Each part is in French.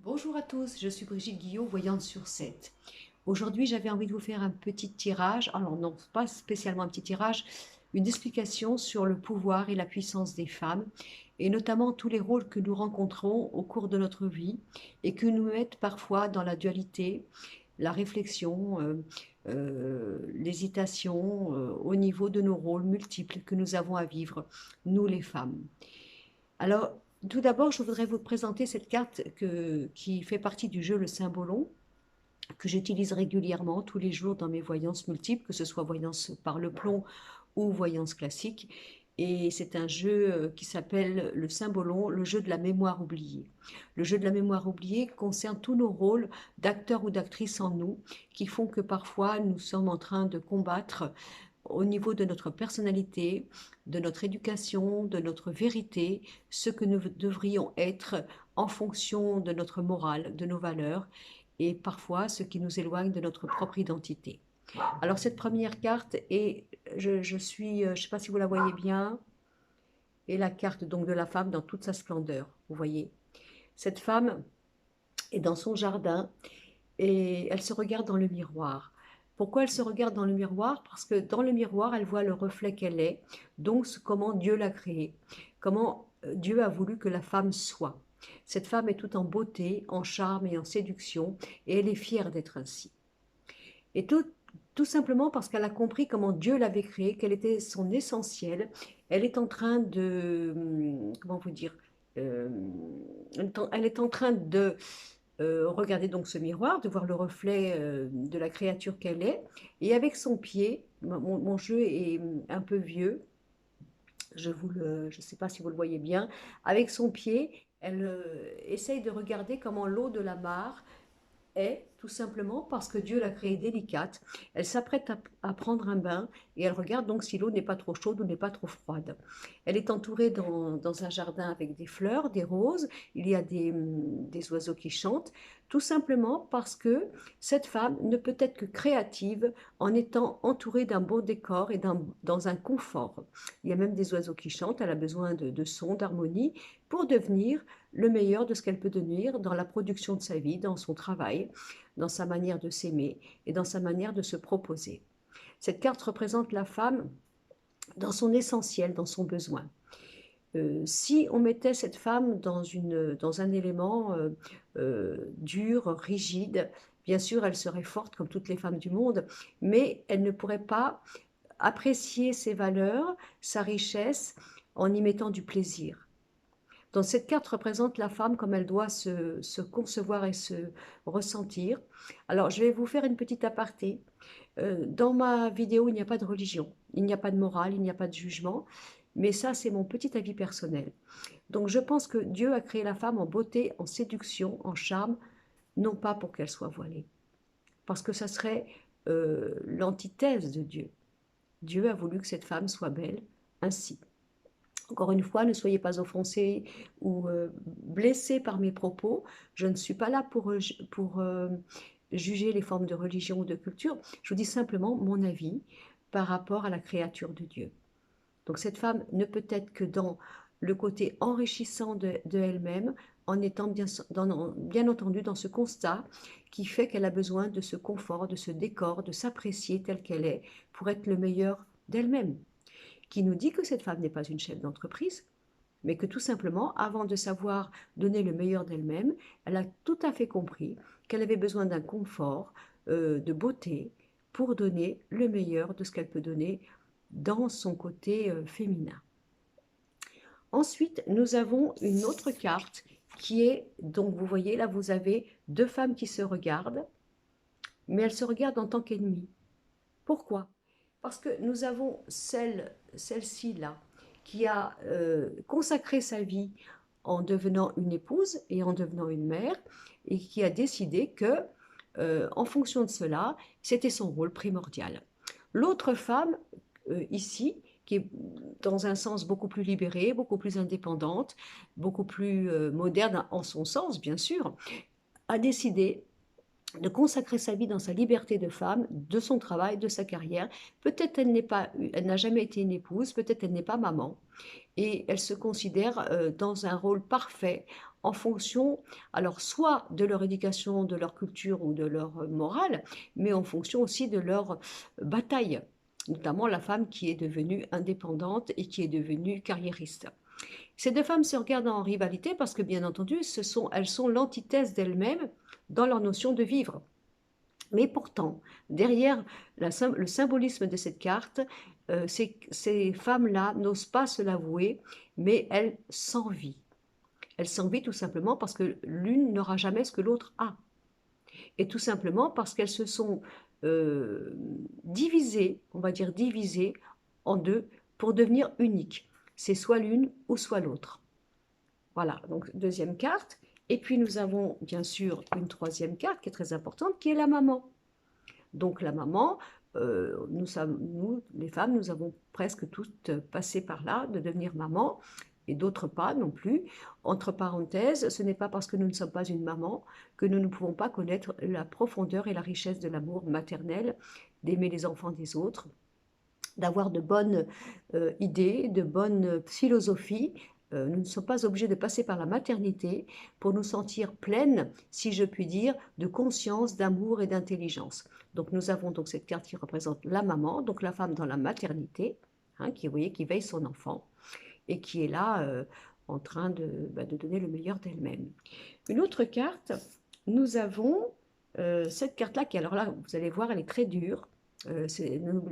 Bonjour à tous, je suis Brigitte Guillot, voyante sur 7. Aujourd'hui, j'avais envie de vous faire un petit tirage, alors non, pas spécialement un petit tirage, une explication sur le pouvoir et la puissance des femmes, et notamment tous les rôles que nous rencontrons au cours de notre vie et que nous mettent parfois dans la dualité, la réflexion, l'hésitation au niveau de nos rôles multiples que nous avons à vivre, nous les femmes. Alors, tout d'abord, je voudrais vous présenter cette carte qui fait partie du jeu Le Symbolon, que j'utilise régulièrement tous les jours dans mes voyances multiples, que ce soit voyance par le plomb ou voyance classique. Et c'est un jeu qui s'appelle le Symbolon, le jeu de la mémoire oubliée. Le jeu de la mémoire oubliée concerne tous nos rôles d'acteurs ou d'actrices en nous, qui font que parfois nous sommes en train de combattre au niveau de notre personnalité, de notre éducation, de notre vérité, ce que nous devrions être en fonction de notre morale, de nos valeurs, et parfois ce qui nous éloigne de notre propre identité. Alors cette première carte est, je ne sais pas si vous la voyez bien, est la carte donc de la femme dans toute sa splendeur. Vous voyez, cette femme est dans son jardin et elle se regarde dans le miroir. Pourquoi elle se regarde dans le miroir? Parce que dans le miroir, elle voit le reflet qu'elle est, donc comment Dieu l'a créée, comment Dieu a voulu que la femme soit. Cette femme est toute en beauté, en charme et en séduction, et elle est fière d'être ainsi. Et tout simplement parce qu'elle a compris comment Dieu l'avait créée, quel était son essentiel. Elle est en train de, comment vous dire, euh, elle est en train de regarder donc ce miroir, de voir le reflet de la créature qu'elle est. Et avec son pied, mon jeu est un peu vieux, je ne sais pas si vous le voyez bien, avec son pied, elle essaye de regarder comment l'eau de la mare est tout simplement parce que Dieu l'a créée délicate. Elle s'apprête à prendre un bain et elle regarde donc si l'eau n'est pas trop chaude ou n'est pas trop froide. Elle est entourée dans un jardin avec des fleurs, des roses, il y a des oiseaux qui chantent, tout simplement parce que cette femme ne peut être que créative en étant entourée d'un beau décor et dans un confort. Il y a même des oiseaux qui chantent, elle a besoin de sons, d'harmonie pour devenir le meilleur de ce qu'elle peut devenir dans la production de sa vie, dans son travail, dans sa manière de s'aimer et dans sa manière de se proposer. Cette carte représente la femme dans son essentiel, dans son besoin. Si on mettait cette femme dans un élément dur, rigide, bien sûr, elle serait forte comme toutes les femmes du monde, mais elle ne pourrait pas apprécier ses valeurs, sa richesse, en y mettant du plaisir. Donc cette carte représente la femme comme elle doit se concevoir et se ressentir. Alors je vais vous faire une petite aparté. Dans ma vidéo, il n'y a pas de religion, il n'y a pas de morale, il n'y a pas de jugement, mais ça c'est mon petit avis personnel. Donc je pense que Dieu a créé la femme en beauté, en séduction, en charme, non pas pour qu'elle soit voilée, parce que ça serait l'antithèse de Dieu. Dieu a voulu que cette femme soit belle ainsi. Encore une fois, ne soyez pas offensés ou blessés par mes propos. Je ne suis pas là pour juger les formes de religion ou de culture. Je vous dis simplement mon avis par rapport à la créature de Dieu. Donc cette femme ne peut être que dans le côté enrichissant de elle-même, en étant bien entendu dans ce constat qui fait qu'elle a besoin de ce confort, de ce décor, de s'apprécier telle qu'elle est pour être le meilleur d'elle-même, qui nous dit que cette femme n'est pas une chef d'entreprise, mais que tout simplement, avant de savoir donner le meilleur d'elle-même, elle a tout à fait compris qu'elle avait besoin d'un confort, de beauté, pour donner le meilleur de ce qu'elle peut donner dans son côté féminin. Ensuite, nous avons une autre carte qui est, donc vous voyez, là vous avez deux femmes qui se regardent, mais elles se regardent en tant qu'ennemies. Pourquoi? Parce que nous avons celle-ci là, qui a consacré sa vie en devenant une épouse et en devenant une mère, et qui a décidé que, en fonction de cela, c'était son rôle primordial. L'autre femme, ici, qui est dans un sens beaucoup plus libérée, beaucoup plus indépendante, beaucoup plus moderne en son sens, bien sûr, a décidé de consacrer sa vie dans sa liberté de femme, de son travail, de sa carrière. Peut-être elle n'a jamais été une épouse, peut-être elle n'est pas maman, et elle se considère dans un rôle parfait en fonction, alors soit de leur éducation, de leur culture ou de leur morale, mais en fonction aussi de leur bataille, notamment la femme qui est devenue indépendante et qui est devenue carriériste. Ces deux femmes se regardent en rivalité parce que, bien entendu, elles sont l'antithèse d'elles-mêmes dans leur notion de vivre. Mais pourtant, derrière le symbolisme de cette carte, ces femmes-là n'osent pas se l'avouer, mais elles s'envient. Elles s'envient tout simplement parce que l'une n'aura jamais ce que l'autre a. Et tout simplement parce qu'elles se sont divisées, on va dire divisées en deux pour devenir uniques. C'est soit l'une ou soit l'autre. Voilà, donc deuxième carte. Et puis nous avons bien sûr une troisième carte qui est très importante, qui est la maman. Donc la maman, nous, les femmes, nous avons presque toutes passé par là, de devenir maman, et d'autres pas non plus. Entre parenthèses, ce n'est pas parce que nous ne sommes pas une maman que nous ne pouvons pas connaître la profondeur et la richesse de l'amour maternel, d'aimer les enfants des autres, d'avoir de bonnes idées, de bonnes philosophies. Nous ne sommes pas obligés de passer par la maternité pour nous sentir pleines, si je puis dire, de conscience, d'amour et d'intelligence. Donc nous avons donc cette carte qui représente la maman, donc la femme dans la maternité, hein, qui, vous voyez, qui veille son enfant et qui est là en train de donner le meilleur d'elle-même. Une autre carte, nous avons cette carte-là qui, alors là, vous allez voir, elle est très dure.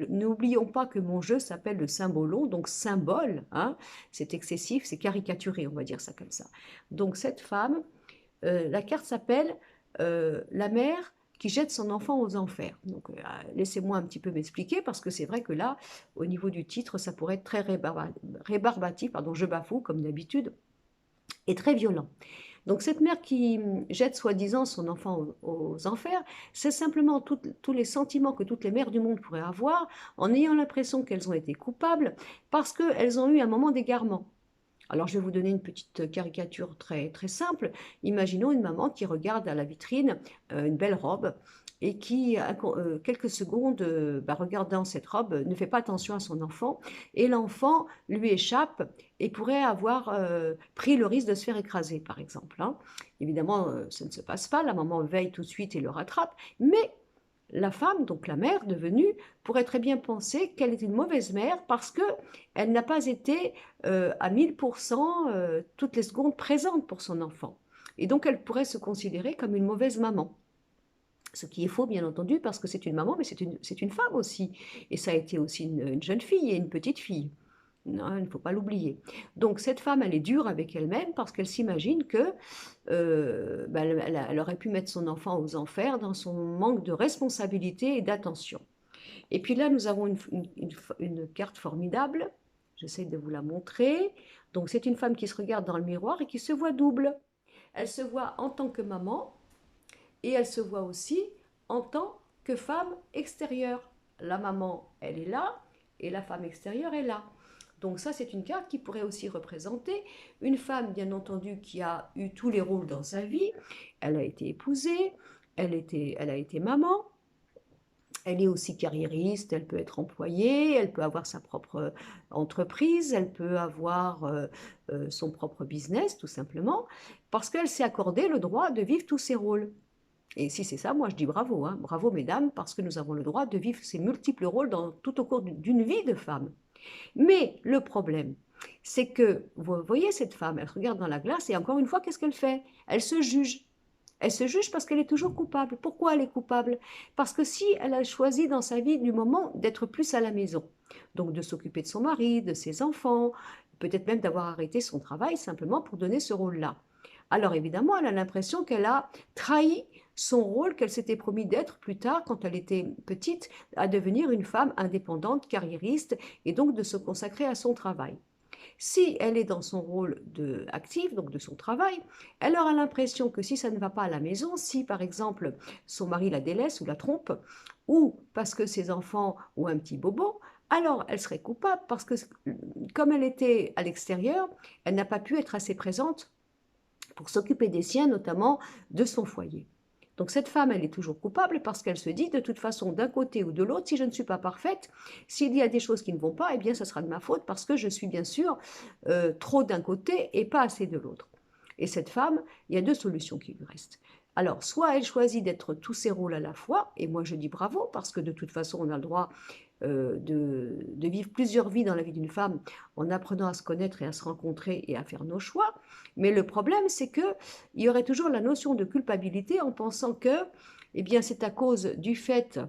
N'oublions pas que mon jeu s'appelle le symbolon, donc symbole, hein, c'est excessif, c'est caricaturé, on va dire ça comme ça. Donc cette femme, la carte s'appelle la mère qui jette son enfant aux enfers. Donc laissez-moi un petit peu m'expliquer, parce que c'est vrai que là, au niveau du titre, ça pourrait être très rébarbatif, pardon, je bafoue comme d'habitude, et très violent. Donc cette mère qui jette soi-disant son enfant aux enfers, c'est simplement tous les sentiments que toutes les mères du monde pourraient avoir en ayant l'impression qu'elles ont été coupables parce qu'elles ont eu un moment d'égarement. Alors je vais vous donner une petite caricature très, très simple. Imaginons une maman qui regarde à la vitrine une belle robe et qui, quelques secondes, regardant cette robe, ne fait pas attention à son enfant, et l'enfant lui échappe et pourrait avoir pris le risque de se faire écraser, par exemple. Hein. Évidemment, ça ne se passe pas, la maman veille tout de suite et le rattrape, mais la femme, donc la mère devenue, pourrait très bien penser qu'elle est une mauvaise mère parce qu'elle n'a pas été à 1000% toutes les secondes présente pour son enfant. Et donc elle pourrait se considérer comme une mauvaise maman. Ce qui est faux, bien entendu, parce que c'est une maman, mais c'est une femme aussi. Et ça a été aussi une jeune fille et une petite fille. Non, il ne faut pas l'oublier. Donc cette femme, elle est dure avec elle-même parce qu'elle s'imagine que elle aurait pu mettre son enfant aux enfers dans son manque de responsabilité et d'attention. Et puis là, nous avons une carte formidable. J'essaie de vous la montrer. Donc c'est une femme qui se regarde dans le miroir et qui se voit double. Elle se voit en tant que maman, et elle se voit aussi en tant que femme extérieure. La maman, elle est là, et la femme extérieure est là. Donc ça, c'est une carte qui pourrait aussi représenter une femme, bien entendu, qui a eu tous les rôles dans sa vie. Elle a été épousée, elle a été maman, elle est aussi carriériste, elle peut être employée, elle peut avoir sa propre entreprise, elle peut avoir son propre business, tout simplement, parce qu'elle s'est accordé le droit de vivre tous ses rôles. Et si c'est ça, moi je dis bravo, hein, bravo mesdames, parce que nous avons le droit de vivre ces multiples rôles tout au cours d'une vie de femme. Mais le problème, c'est que, vous voyez cette femme, elle regarde dans la glace et encore une fois, qu'est-ce qu'elle fait? Elle se juge. Elle se juge parce qu'elle est toujours coupable. Pourquoi elle est coupable? Parce que si elle a choisi dans sa vie du moment d'être plus à la maison, donc de s'occuper de son mari, de ses enfants, peut-être même d'avoir arrêté son travail simplement pour donner ce rôle-là. Alors évidemment, elle a l'impression qu'elle a trahi son rôle qu'elle s'était promis d'être plus tard, quand elle était petite, à devenir une femme indépendante, carriériste, et donc de se consacrer à son travail. Si elle est dans son rôle actif, donc de son travail, elle aura l'impression que si ça ne va pas à la maison, si par exemple son mari la délaisse ou la trompe, ou parce que ses enfants ont un petit bobo, alors elle serait coupable parce que comme elle était à l'extérieur, elle n'a pas pu être assez présente pour s'occuper des siens, notamment de son foyer. Donc cette femme, elle est toujours coupable parce qu'elle se dit, de toute façon, d'un côté ou de l'autre, si je ne suis pas parfaite, s'il y a des choses qui ne vont pas, eh bien, ça sera de ma faute parce que je suis bien sûr trop d'un côté et pas assez de l'autre. Et cette femme, il y a deux solutions qui lui restent. Alors, soit elle choisit d'être tous ses rôles à la fois, et moi je dis bravo, parce que de toute façon, on a le droit de vivre plusieurs vies dans la vie d'une femme en apprenant à se connaître et à se rencontrer et à faire nos choix. Mais le problème, c'est qu'il y aurait toujours la notion de culpabilité en pensant que eh bien, c'est à cause du fait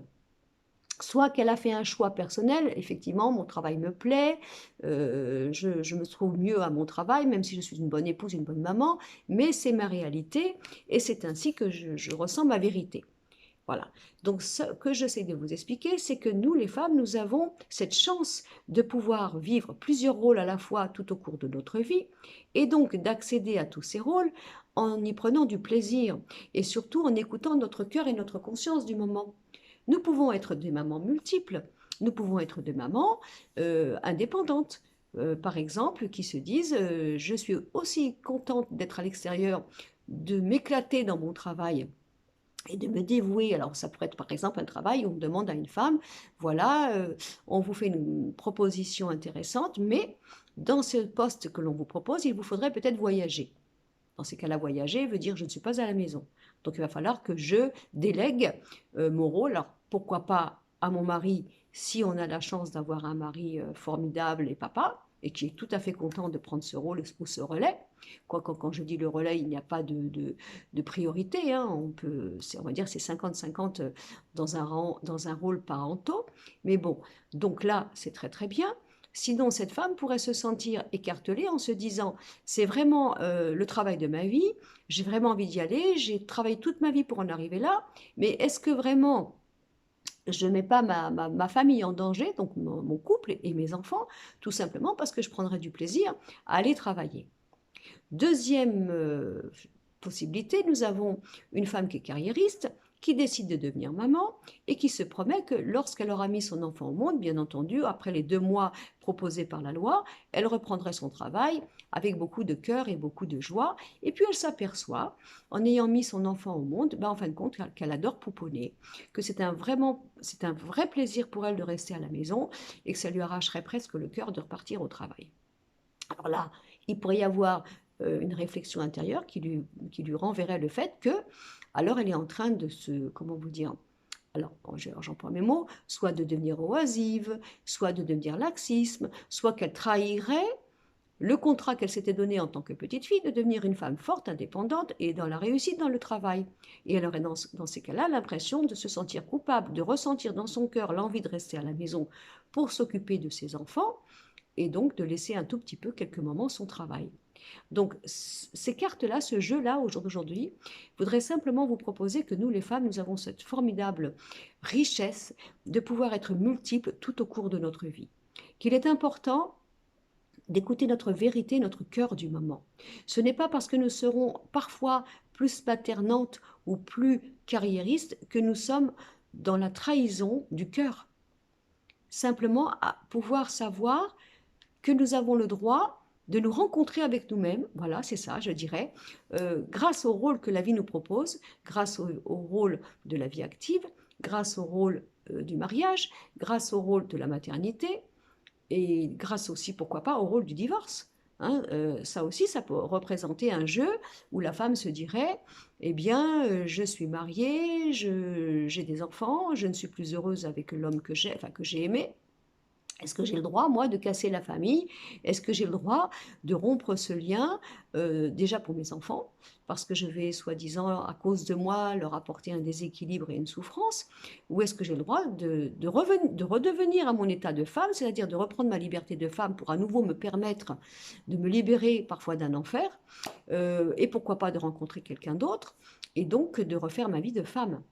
soit qu'elle a fait un choix personnel, effectivement, mon travail me plaît, je me trouve mieux à mon travail, même si je suis une bonne épouse, une bonne maman, mais c'est ma réalité et c'est ainsi que je ressens ma vérité. Voilà. Donc, ce que j'essaie de vous expliquer, c'est que nous, les femmes, nous avons cette chance de pouvoir vivre plusieurs rôles à la fois tout au cours de notre vie et donc d'accéder à tous ces rôles en y prenant du plaisir et surtout en écoutant notre cœur et notre conscience du moment. Nous pouvons être des mamans multiples, nous pouvons être des mamans indépendantes. Par exemple, qui se disent je suis aussi contente d'être à l'extérieur, de m'éclater dans mon travail et de me dévouer. Alors, ça pourrait être par exemple un travail où on demande à une femme, voilà, on vous fait une proposition intéressante, mais dans ce poste que l'on vous propose, il vous faudrait peut-être voyager. Dans ces cas-là, voyager veut dire je ne suis pas à la maison. Donc, il va falloir que je délègue mon rôle. Alors, pourquoi pas à mon mari, si on a la chance d'avoir un mari formidable et papa, et qui est tout à fait content de prendre ce rôle ou ce relais. Quoi, quand je dis le relais, il n'y a pas de priorité. Hein. On va dire c'est 50-50 dans un rôle parentaux. Mais bon, donc là, c'est très très bien. Sinon, cette femme pourrait se sentir écartelée en se disant, c'est vraiment le travail de ma vie, j'ai vraiment envie d'y aller, j'ai travaillé toute ma vie pour en arriver là, mais est-ce que vraiment je ne mets pas ma famille en danger, donc mon couple et mes enfants, tout simplement parce que je prendrais du plaisir à aller travailler. Deuxième possibilité, nous avons une femme qui est carriériste, qui décide de devenir maman et qui se promet que lorsqu'elle aura mis son enfant au monde, bien entendu, après les 2 mois proposés par la loi, elle reprendrait son travail avec beaucoup de cœur et beaucoup de joie. Et puis elle s'aperçoit, en ayant mis son enfant au monde, en fin de compte, qu'elle adore pouponner, que c'est un vrai plaisir pour elle de rester à la maison et que ça lui arracherait presque le cœur de repartir au travail. Alors là, il pourrait y avoir une réflexion intérieure qui lui renverrait le fait que, alors elle est en train de se, comment vous dire, alors j'emploie mes mots, soit de devenir oisive, soit de devenir laxisme, soit qu'elle trahirait le contrat qu'elle s'était donné en tant que petite fille de devenir une femme forte, indépendante et dans la réussite dans le travail. Et elle aurait dans ces cas-là l'impression de se sentir coupable, de ressentir dans son cœur l'envie de rester à la maison pour s'occuper de ses enfants et donc de laisser un tout petit peu quelques moments son travail. Donc ces cartes-là, ce jeu-là, aujourd'hui, voudrais simplement vous proposer que nous, les femmes, nous avons cette formidable richesse de pouvoir être multiples tout au cours de notre vie. Qu'il est important d'écouter notre vérité, notre cœur du moment. Ce n'est pas parce que nous serons parfois plus maternantes ou plus carriéristes que nous sommes dans la trahison du cœur. Simplement à pouvoir savoir que nous avons le droit de nous rencontrer avec nous-mêmes, voilà, c'est ça, je dirais, grâce au rôle que la vie nous propose, grâce au rôle de la vie active, grâce au rôle du mariage, grâce au rôle de la maternité, et grâce aussi, pourquoi pas, au rôle du divorce. Hein, ça aussi, ça peut représenter un jeu où la femme se dirait, eh bien, je suis mariée, j'ai des enfants, je ne suis plus heureuse avec l'homme que j'ai aimé, est-ce que j'ai le droit, moi, de casser la famille? Est-ce que j'ai le droit de rompre ce lien, déjà pour mes enfants, parce que je vais, soi-disant, à cause de moi, leur apporter un déséquilibre et une souffrance? Ou est-ce que j'ai le droit de redevenir à mon état de femme, c'est-à-dire de reprendre ma liberté de femme pour à nouveau me permettre de me libérer parfois d'un enfer, et pourquoi pas de rencontrer quelqu'un d'autre, et donc de refaire ma vie de femme?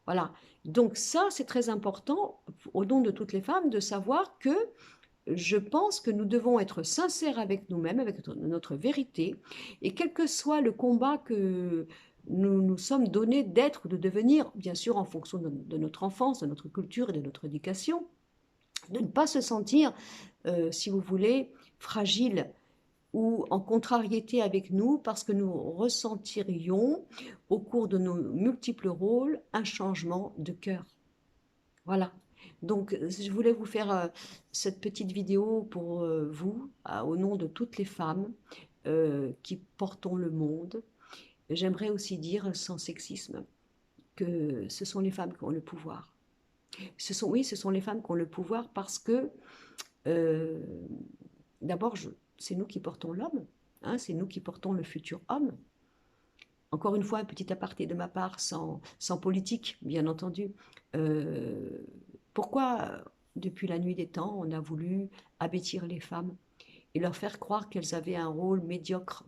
Voilà. Donc ça, c'est très important au nom de toutes les femmes de savoir que je pense que nous devons être sincères avec nous-mêmes, avec notre vérité, et quel que soit le combat que nous nous sommes donnés d'être, de devenir, bien sûr en fonction de notre enfance, de notre culture et de notre éducation, de ne pas se sentir, si vous voulez, fragile ou en contrariété avec nous parce que nous ressentirions au cours de nos multiples rôles un changement de cœur. Voilà. Donc, je voulais vous faire cette petite vidéo pour vous, au nom de toutes les femmes, qui portons le monde. J'aimerais aussi dire, sans sexisme, que ce sont les femmes qui ont le pouvoir. Oui, ce sont les femmes qui ont le pouvoir parce que, euh, d'abord, c'est nous qui portons l'homme, hein, c'est nous qui portons le futur homme. Encore une fois, un petit aparté de ma part, sans politique, bien entendu. Euh, Pourquoi, depuis la nuit des temps, on a voulu abbêtir les femmes et leur faire croire qu'elles avaient un rôle médiocre,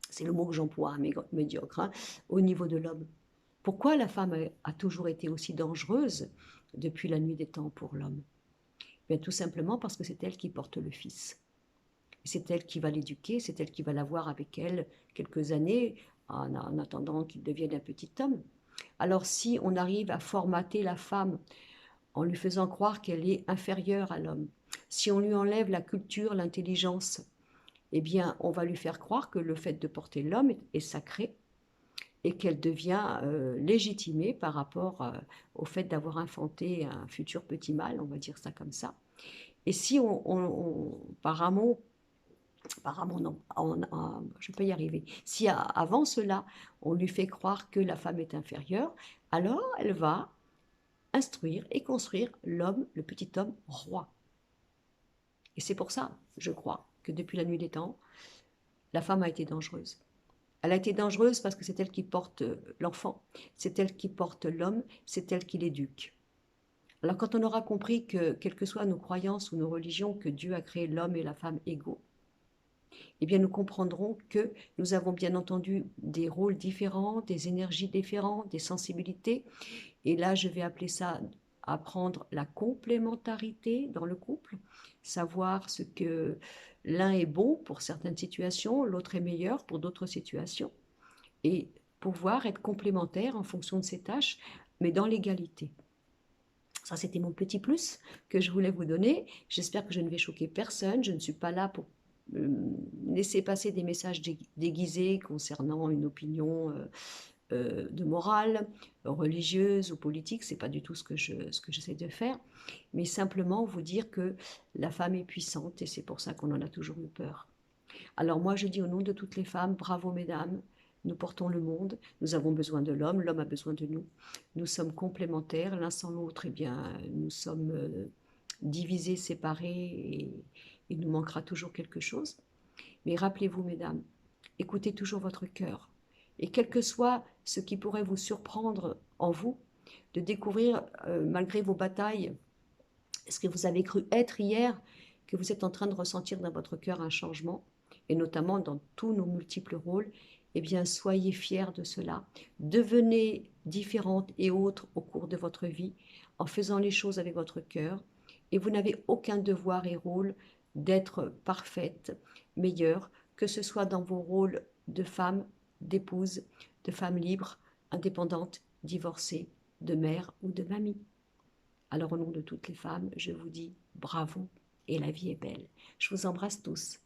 c'est le mot que j'emploie, hein, médiocre, hein, au niveau de l'homme? Pourquoi la femme a toujours été aussi dangereuse depuis la nuit des temps pour l'homme? Bien, tout simplement parce que c'est elle qui porte le fils. C'est elle qui va l'éduquer, c'est elle qui va l'avoir avec elle quelques années en attendant qu'il devienne un petit homme. Alors si on arrive à formater la femme en lui faisant croire qu'elle est inférieure à l'homme, si on lui enlève la culture, l'intelligence, eh bien on va lui faire croire que le fait de porter l'homme est sacré et qu'elle devient légitimée par rapport au fait d'avoir infanté un futur petit mâle, on va dire ça comme ça. Et si par amour, non, je peux y arriver. Si avant cela, on lui fait croire que la femme est inférieure, alors elle va instruire et construire l'homme, le petit homme roi. Et c'est pour ça, je crois, que depuis la nuit des temps, la femme a été dangereuse. Elle a été dangereuse parce que c'est elle qui porte l'enfant, c'est elle qui porte l'homme, c'est elle qui l'éduque. Alors quand on aura compris que, quelles que soient nos croyances ou nos religions, que Dieu a créé l'homme et la femme égaux, eh bien nous comprendrons que nous avons bien entendu des rôles différents, des énergies différentes, des sensibilités. Et là, je vais appeler ça apprendre la complémentarité dans le couple, savoir ce que l'un est bon pour certaines situations, l'autre est meilleur pour d'autres situations, et pouvoir être complémentaire en fonction de ses tâches, mais dans l'égalité. Ça, c'était mon petit plus que je voulais vous donner. J'espère que je ne vais choquer personne. Je ne suis pas là pour laisser passer des messages déguisés concernant une opinion de morale, religieuse ou politique. C'est pas du tout ce que j'essaie de faire. Mais simplement vous dire que la femme est puissante et c'est pour ça qu'on en a toujours eu peur. Alors moi, je dis au nom de toutes les femmes, bravo mesdames, nous portons le monde, nous avons besoin de l'homme, l'homme a besoin de nous. Nous sommes complémentaires, l'un sans l'autre, eh bien, nous sommes divisés, séparés, et il nous manquera toujours quelque chose. Mais rappelez-vous, mesdames, écoutez toujours votre cœur. Et quel que soit ce qui pourrait vous surprendre en vous, de découvrir, malgré vos batailles, ce que vous avez cru être hier, que vous êtes en train de ressentir dans votre cœur un changement, et notamment dans tous nos multiples rôles, eh bien, soyez fiers de cela. Devenez différentes et autres au cours de votre vie en faisant les choses avec votre cœur. Et vous n'avez aucun devoir et rôle d'être parfaite, meilleure, que ce soit dans vos rôles de femme, d'épouse, de femme libre, indépendante, divorcée, de mère ou de mamie. Alors au nom de toutes les femmes, je vous dis bravo et la vie est belle. Je vous embrasse tous.